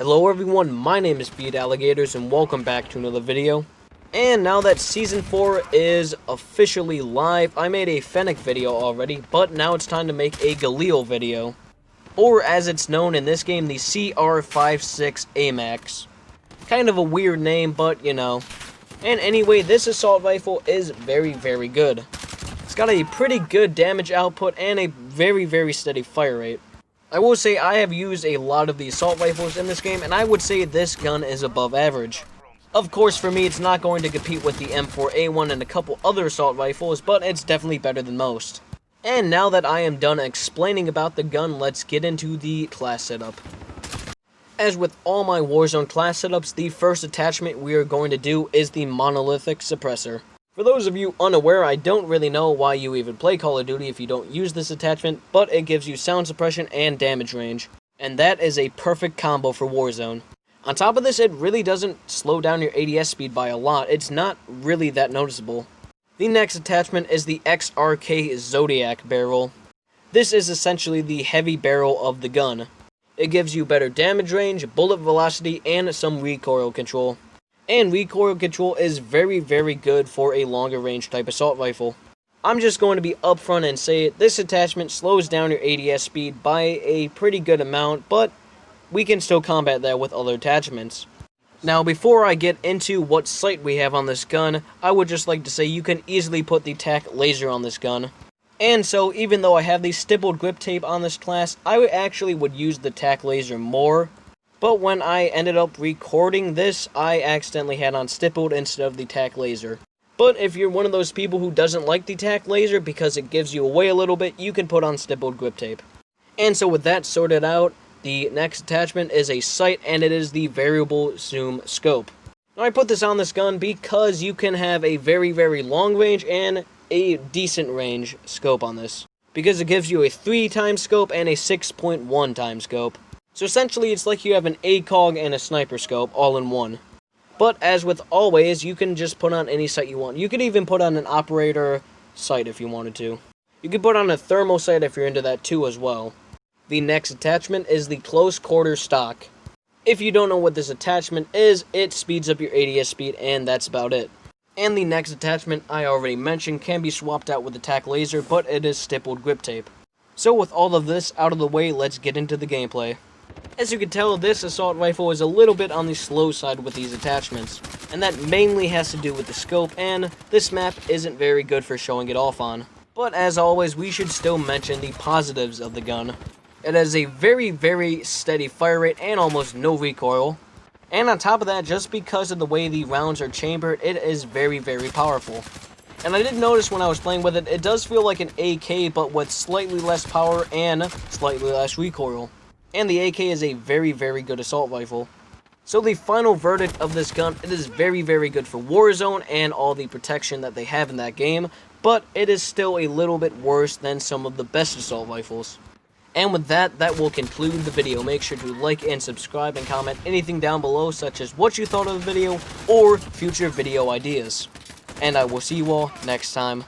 Hello everyone, my name is Beat Alligators and welcome back to another video. And now that Season 4 is officially live, I made a Fennec video already, but now it's time to make a Galil video. Or as it's known in this game, the CR-56 AMAX. Kind of a weird name, but you know. And anyway, this assault rifle is very good. It's got a pretty good damage output and a very steady fire rate. I will say I have used a lot of the assault rifles in this game, and I would say this gun is above average. Of course, for me, it's not going to compete with the M4A1 and a couple other assault rifles, but it's definitely better than most. And now that I am done explaining about the gun, let's get into the class setup. As with all my Warzone class setups, the first attachment we are going to do is the monolithic suppressor. For those of you unaware, I don't really know why you even play Call of Duty if you don't use this attachment, but it gives you sound suppression and damage range. And that is a perfect combo for Warzone. On top of this, it really doesn't slow down your ADS speed by a lot. It's not really that noticeable. The next attachment is the XRK Zodiac barrel. This is essentially the heavy barrel of the gun. It gives you better damage range, bullet velocity, and some recoil control. And recoil control is very good for a longer range type assault rifle. I'm just going to be upfront and say it, this attachment slows down your ADS speed by a pretty good amount, but we can still combat that with other attachments. Now before I get into what sight we have on this gun, I would just like to say you can easily put the TAC laser on this gun. And so even though I have the stippled grip tape on this class, I actually would use the TAC laser more. But when I ended up recording this, I accidentally had on stippled instead of the TAC laser. But if you're one of those people who doesn't like the TAC laser because it gives you away a little bit, you can put on stippled grip tape. And so with that sorted out, the next attachment is a sight, and it is the variable zoom scope. Now I put this on this gun because you can have a very long range and a decent range scope on this. Because it gives you a 3x scope and a 6.1x scope. So essentially, it's like you have an ACOG and a sniper scope all in one. But as with always, you can just put on any sight you want. You could even put on an operator sight if you wanted to. You could put on a thermal sight if you're into that too as well. The next attachment is the close quarter stock. If you don't know what this attachment is, it speeds up your ADS speed, and that's about it. And the next attachment I already mentioned can be swapped out with the TAC laser, but it is stippled grip tape. So with all of this out of the way, let's get into the gameplay. As you can tell, this assault rifle is a little bit on the slow side with these attachments, and that mainly has to do with the scope, and this map isn't very good for showing it off on. But as always, we should still mention the positives of the gun. It has a very steady fire rate and almost no recoil. And on top of that, just because of the way the rounds are chambered, it is very powerful. And I did notice when I was playing with it, it does feel like an AK, but with slightly less power and slightly less recoil. And the AK is a very good assault rifle. So the final verdict of this gun, it is very good for Warzone and all the protection that they have in that game, but it is still a little bit worse than some of the best assault rifles. And with that, that will conclude the video. Make sure to like and subscribe and comment anything down below, such as what you thought of the video or future video ideas. And I will see you all next time.